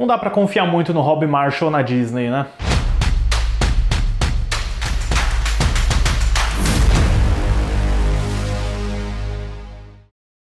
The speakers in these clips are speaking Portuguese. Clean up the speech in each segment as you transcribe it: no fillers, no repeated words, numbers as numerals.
não dá pra confiar muito no Rob Marshall na Disney, né?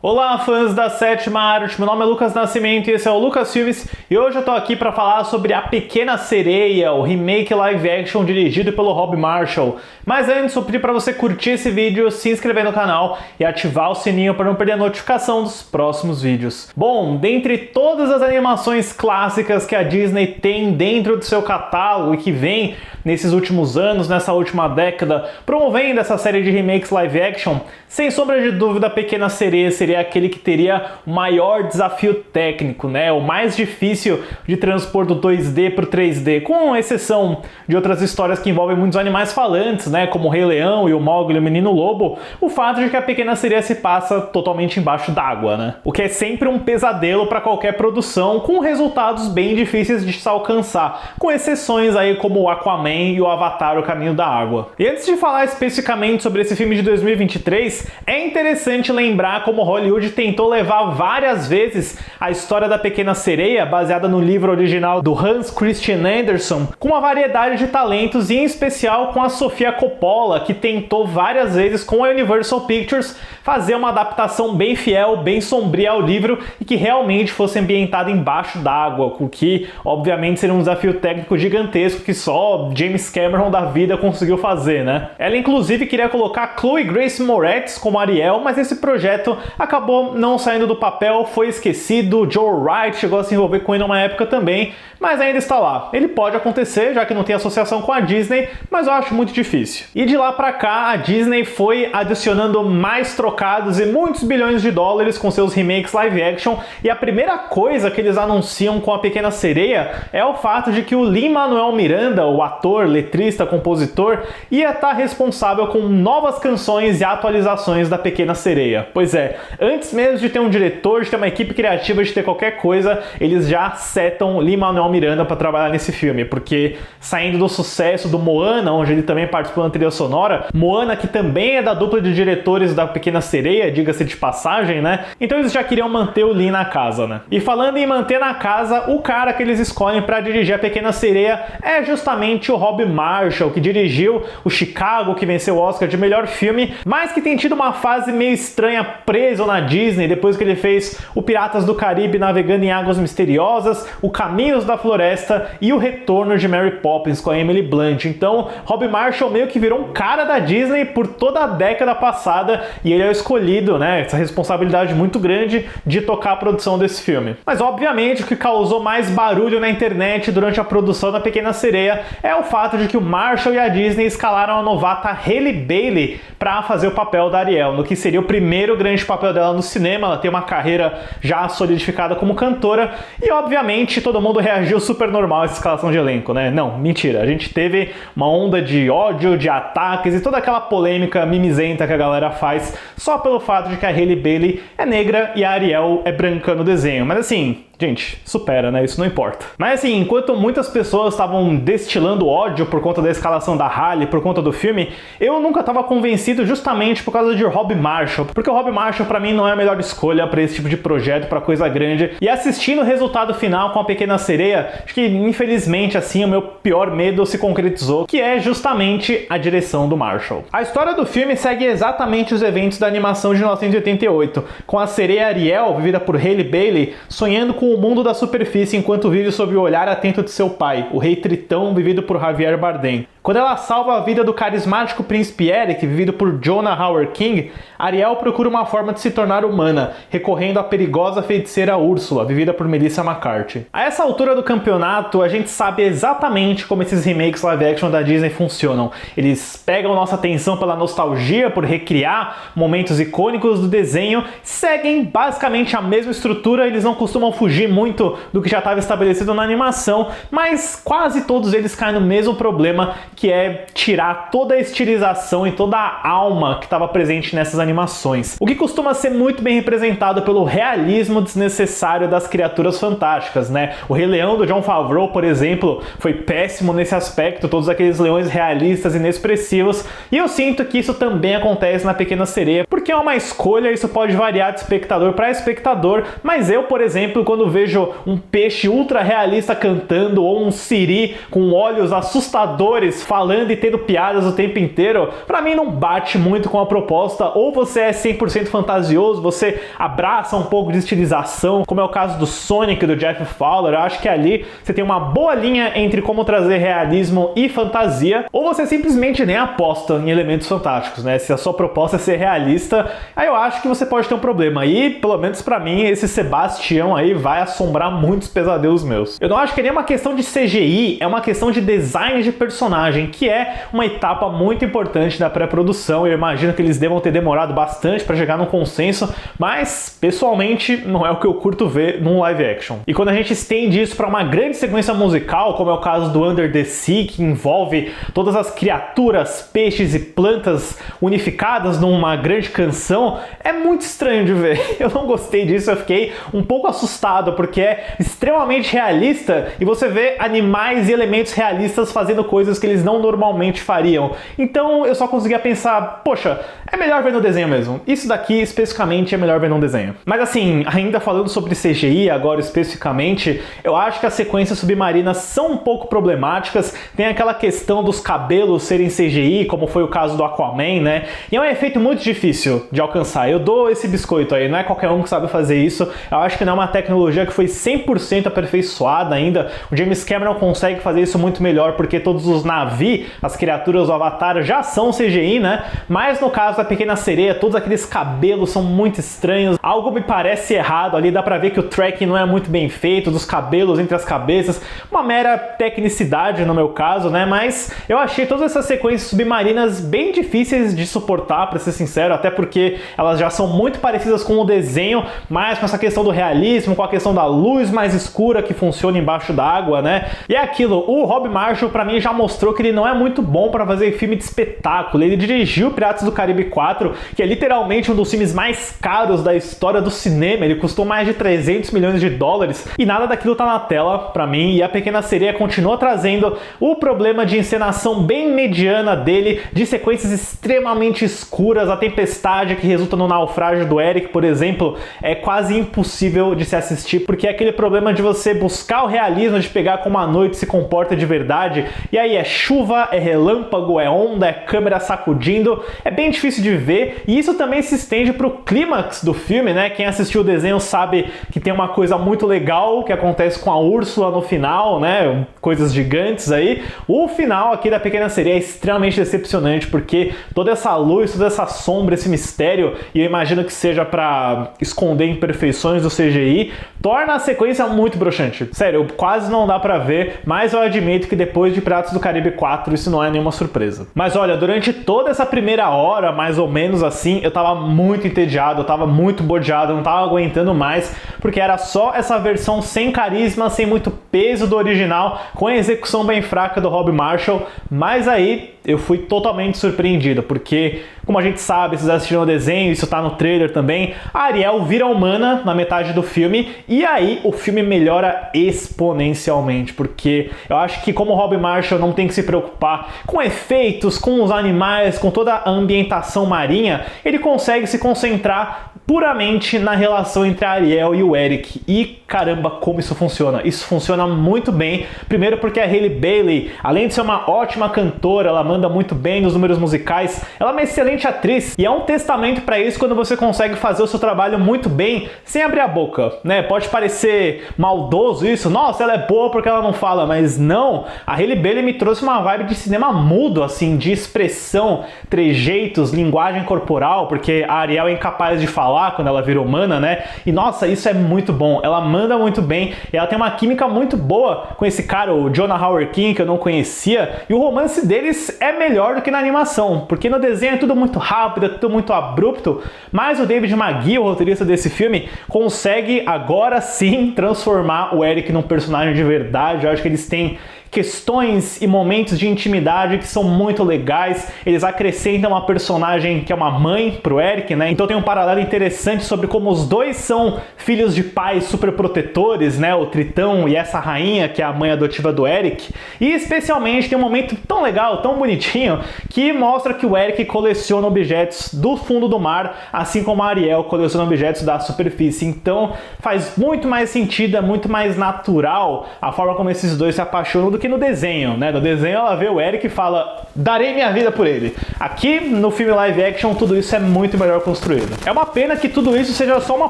Olá, fãs da Sétima Arte, meu nome é Lucas Nascimento e esse é o Lucas Filmes e hoje eu tô aqui para falar sobre A Pequena Sereia, o remake live action dirigido pelo Rob Marshall. Mas antes eu pedi para você curtir esse vídeo, se inscrever no canal e ativar o sininho para não perder a notificação dos próximos vídeos. Bom, dentre todas as animações clássicas que a Disney tem dentro do seu catálogo e que vem nesses últimos anos, nessa última década, promovendo essa série de remakes live action, sem sombra de dúvida, A Pequena Sereia seria aquele que teria o maior desafio técnico, né? O mais difícil de transpor do 2D para o 3D, com exceção de outras histórias que envolvem muitos animais falantes, né? Como o Rei Leão e o Mowgli e o Menino Lobo, o fato de que A Pequena Sereia se passa totalmente embaixo d'água, né? O que é sempre um pesadelo para qualquer produção, com resultados bem difíceis de se alcançar, com exceções aí como o Aquaman e o Avatar, O Caminho da Água. E antes de falar especificamente sobre esse filme de 2023, é interessante lembrar como Hollywood tentou levar várias vezes a história da Pequena Sereia, baseada no livro original do Hans Christian Andersen, com uma variedade de talentos e em especial com a Sofia Coppola, que tentou várias vezes com a Universal Pictures fazer uma adaptação bem fiel, bem sombria ao livro e que realmente fosse ambientada embaixo d'água, o que obviamente seria um desafio técnico gigantesco que só James Cameron da vida conseguiu fazer, né? Ela inclusive queria colocar Chloe Grace Moretz como Ariel, mas esse projeto acabou não saindo do papel, foi esquecido. Joe Wright chegou a se envolver com ele numa época também, mas ainda está lá. Ele pode acontecer, já que não tem associação com a Disney, mas eu acho muito difícil. E de lá pra cá, a Disney foi adicionando mais trocados e muitos bilhões de dólares com seus remakes live action, e a primeira coisa que eles anunciam com A Pequena Sereia é o fato de que o Lin-Manuel Miranda, o ator, letrista, compositor, ia estar responsável com novas canções e atualizações da Pequena Sereia. Pois é, antes mesmo de ter um diretor, de ter uma equipe criativa, de ter qualquer coisa, eles já setam Lin-Manuel Miranda para trabalhar nesse filme, porque saindo do sucesso do Moana, onde ele também participou da trilha sonora, Moana que também é da dupla de diretores da Pequena Sereia, diga-se de passagem, né? Então eles já queriam manter o Lin na casa, né? E falando em manter na casa, o cara que eles escolhem para dirigir A Pequena Sereia é justamente o Rob Marshall, que dirigiu o Chicago, que venceu o Oscar de melhor filme, mas que tem tido uma fase meio estranha preso na Disney, depois que ele fez o Piratas do Caribe Navegando em Águas Misteriosas, o Caminhos da Floresta e o Retorno de Mary Poppins com a Emily Blunt. Então, Rob Marshall meio que virou um cara da Disney por toda a década passada e ele é o escolhido, né? Essa responsabilidade muito grande de tocar a produção desse filme. Mas, obviamente, o que causou mais barulho na internet durante a produção da Pequena Sereia é o fato de que o Marshall e a Disney escalaram a novata Halle Bailey para fazer o papel da Ariel, no que seria o primeiro grande papel dela no cinema. Ela tem uma carreira já solidificada como cantora e, obviamente, todo mundo reagiu super normal a essa escalação de elenco, né? Não, mentira. A gente teve uma onda de ódio, de ataques e toda aquela polêmica mimizenta que a galera faz só pelo fato de que a Halle Bailey é negra e a Ariel é branca no desenho. Mas assim, gente, supera, né? Isso não importa. Mas assim, enquanto muitas pessoas estavam destilando ódio por conta da escalação da Halle, por conta do filme, eu nunca estava convencido justamente por causa de Rob Marshall. Porque o Rob Marshall, pra mim, não é a melhor escolha pra esse tipo de projeto, pra coisa grande. E assistindo o resultado final com A Pequena Sereia, acho que, infelizmente, assim, o meu pior medo se concretizou, que é justamente a direção do Marshall. A história do filme segue exatamente os eventos da animação de 1988, com a sereia Ariel, vivida por Halle Bailey, sonhando com o mundo da superfície enquanto vive sob o olhar atento de seu pai, o rei Tritão, vivido por Javier Bardem. Quando ela salva a vida do carismático príncipe Eric, vivido por Jonah Howard King, Ariel procura uma forma de se tornar humana, recorrendo à perigosa feiticeira Úrsula, vivida por Melissa McCarthy. A essa altura do campeonato, a gente sabe exatamente como esses remakes live action da Disney funcionam. Eles pegam nossa atenção pela nostalgia, por recriar momentos icônicos do desenho, seguem basicamente a mesma estrutura, eles não costumam fugir muito do que já estava estabelecido na animação, mas quase todos eles caem no mesmo problema, que é tirar toda a estilização e toda a alma que estava presente nessas animações. O que costuma ser muito bem representado pelo realismo desnecessário das criaturas fantásticas, né? O Rei Leão do Jon Favreau, por exemplo, foi péssimo nesse aspecto, todos aqueles leões realistas, inexpressivos, e eu sinto que isso também acontece na Pequena Sereia, porque é uma escolha, isso pode variar de espectador para espectador, mas eu, por exemplo, quando vejo um peixe ultra realista cantando, ou um siri com olhos assustadores falando e tendo piadas o tempo inteiro, pra mim não bate muito com a proposta. Ou você é 100% fantasioso, você abraça um pouco de estilização, como é o caso do Sonic, do Jeff Fowler. Eu acho que ali você tem uma boa linha entre como trazer realismo e fantasia, ou você simplesmente nem aposta em elementos fantásticos, né? Se a sua proposta é ser realista, aí eu acho que você pode ter um problema. E, pelo menos pra mim, esse Sebastião aí vai assombrar muitos pesadelos meus. Eu não acho que nem uma questão de CGI, é uma questão de design de personagem, que é uma etapa muito importante da pré-produção. Eu imagino que eles devam ter demorado bastante para chegar num consenso, mas pessoalmente não é o que eu curto ver num live action. E quando a gente estende isso para uma grande sequência musical, como é o caso do Under the Sea, que envolve todas as criaturas, peixes e plantas unificadas numa grande canção, é muito estranho de ver. Eu não gostei disso, eu fiquei um pouco assustado, porque é extremamente realista e você vê animais e elementos realistas fazendo coisas que eles não normalmente fariam. Então eu só conseguia pensar, poxa, é melhor ver no desenho mesmo. Isso daqui especificamente é melhor ver no desenho. Mas assim, ainda falando sobre CGI agora especificamente, eu acho que as sequências submarinas são um pouco problemáticas. Tem aquela questão dos cabelos serem CGI, como foi o caso do Aquaman, né? E é um efeito muito difícil de alcançar. Eu dou esse biscoito aí, não é qualquer um que sabe fazer isso. Eu acho que não é uma tecnologia que foi 100% aperfeiçoada ainda. O James Cameron consegue fazer isso muito melhor, porque todos os Na'vi, as criaturas do Avatar, já são CGI, né? Mas no caso da Pequena Sereia, todos aqueles cabelos são muito estranhos. Algo me parece errado ali, dá pra ver que o tracking não é muito bem feito, dos cabelos entre as cabeças. Uma mera tecnicidade no meu caso, né? Mas eu achei todas essas sequências submarinas bem difíceis de suportar, pra ser sincero, até porque elas já são muito parecidas com o desenho, mas com essa questão do realismo, com a questão da luz mais escura que funciona embaixo d'água, né? E é aquilo, o Rob Marshall pra mim já mostrou que ele não é muito bom pra fazer filme de espetáculo. Ele dirigiu Piratas do Caribe 4, que é literalmente um dos filmes mais caros da história do cinema. Ele custou mais de 300 milhões de dólares e nada daquilo tá na tela pra mim. E a Pequena Sereia continua trazendo o problema de encenação bem mediana dele, de sequências extremamente escuras. A tempestade que resulta no naufrágio do Eric, por exemplo, é quase impossível de se assistir, porque é aquele problema de você buscar o realismo, de pegar como a noite se comporta de verdade, e aí é chuva, é relâmpago, é onda, é câmera sacudindo, é bem difícil de ver, e isso também se estende pro clímax do filme, né? Quem assistiu o desenho sabe que tem uma coisa muito legal que acontece com a Úrsula no final, né? Coisas gigantes aí. O final aqui da Pequena Sereia é extremamente decepcionante, porque toda essa luz, toda essa sombra, esse mistério, e eu imagino que seja pra esconder imperfeições do CGI, torna a sequência muito broxante. Sério, quase não dá pra ver, mas eu admito que depois de Piratas do Caribe 4 isso não é nenhuma surpresa. Mas olha, durante toda essa primeira hora, mais ou menos assim, eu tava muito entediado, eu tava muito bodeado, eu não tava aguentando mais, porque era só essa versão sem carisma, sem muito peso do original, com a execução bem fraca do Rob Marshall. Mas aí eu fui totalmente surpreendido, porque, como a gente sabe, vocês assistiram o desenho, isso tá no trailer também, a Ariel vira humana na metade do filme, e aí o filme melhora exponencialmente, porque eu acho que como o Rob Marshall não tem que se preocupar com efeitos, com os animais, com toda a ambientação marinha, ele consegue se concentrar puramente na relação entre a Ariel e o Eric. E caramba, como isso funciona. Isso funciona muito bem. Primeiro porque a Halle Bailey, além de ser uma ótima cantora, ela manda muito bem nos números musicais, ela é uma excelente atriz. E é um testamento para isso quando você consegue fazer o seu trabalho muito bem, sem abrir a boca, né? Pode parecer maldoso isso. Nossa, ela é boa porque ela não fala. Mas não, a Halle Bailey me trouxe uma vibe de cinema mudo, assim, de expressão, trejeitos, linguagem corporal, porque a Ariel é incapaz de falar quando ela vira humana, né? E nossa, isso é muito bom. Ela manda muito bem. E ela tem uma química muito boa com esse cara, o Jonah Hauer-King, que eu não conhecia. E o romance deles é melhor do que na animação, porque no desenho é tudo muito rápido, é tudo muito abrupto. Mas o David Magee, o roteirista desse filme, consegue agora sim transformar o Eric num personagem de verdade. Eu acho que eles têm questões e momentos de intimidade que são muito legais. Eles acrescentam uma personagem que é uma mãe pro Eric, né? Então tem um paralelo interessante sobre como os dois são filhos de pais super protetores, né? O Tritão e essa rainha, que é a mãe adotiva do Eric. E especialmente tem um momento tão legal, tão bonitinho, que mostra que o Eric coleciona objetos do fundo do mar, assim como a Ariel coleciona objetos da superfície. Então faz muito mais sentido, é muito mais natural a forma como esses dois se apaixonam do que no desenho, né? No desenho ela vê o Eric e fala, darei minha vida por ele. Aqui no filme live action tudo isso é muito melhor construído. É uma pena que tudo isso seja só uma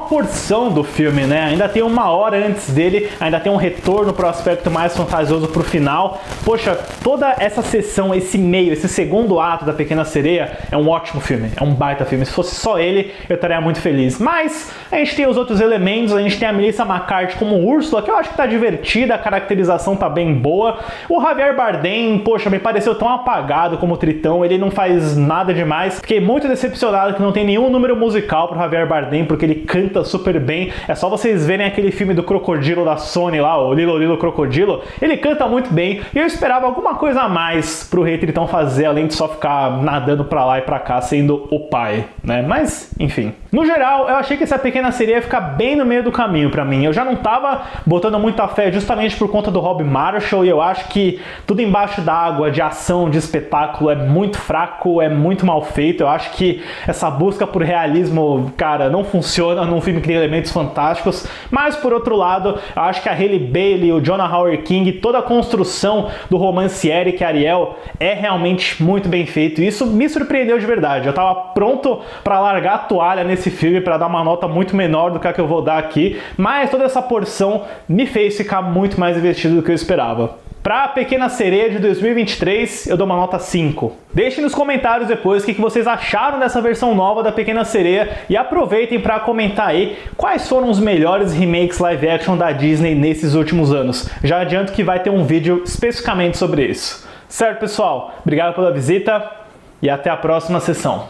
porção do filme, né? Ainda tem uma hora antes dele, ainda tem um retorno pro aspecto mais fantasioso pro final. Poxa, toda essa sessão, esse meio, esse segundo ato da Pequena Sereia é um ótimo filme, é um baita filme. Se fosse só ele, eu estaria muito feliz. Mas a gente tem os outros elementos, a gente tem a Melissa McCarthy como Úrsula, que eu acho que tá divertida, a caracterização tá bem boa. O Javier Bardem, poxa, me pareceu tão apagado como Tritão, ele não faz nada demais. Fiquei muito decepcionado que não tem nenhum número musical pro Javier Bardem, porque ele canta super bem. É só vocês verem aquele filme do crocodilo da Sony lá, o Lilo Lilo Crocodilo, ele canta muito bem, e eu esperava alguma coisa a mais pro Rei Tritão fazer, além de só ficar nadando pra lá e pra cá, sendo o pai, né? Mas, enfim. No geral, eu achei que essa Pequena Sereia ia ficar bem no meio do caminho pra mim. Eu já não tava botando muita fé justamente por conta do Rob Marshall, e eu acho que tudo embaixo d'água, de ação, de espetáculo, é muito fraco, é muito mal feito. Eu acho que essa busca por realismo, cara, não funciona num filme que tem elementos fantásticos. Mas, por outro lado, eu acho que a Halle Bailey, o Jonah Howard King, toda a construção do romance Eric e Ariel é realmente muito bem feito. E isso me surpreendeu de verdade. Eu tava pronto pra largar a toalha nesse filme, pra dar uma nota muito menor do que a que eu vou dar aqui, mas toda essa porção me fez ficar muito mais investido do que eu esperava. Pra Pequena Sereia de 2023, eu dou uma nota 5. Deixem nos comentários depois o que vocês acharam dessa versão nova da Pequena Sereia e aproveitem para comentar aí quais foram os melhores remakes live action da Disney nesses últimos anos. Já adianto que vai ter um vídeo especificamente sobre isso. Certo, pessoal? Obrigado pela visita e até a próxima sessão.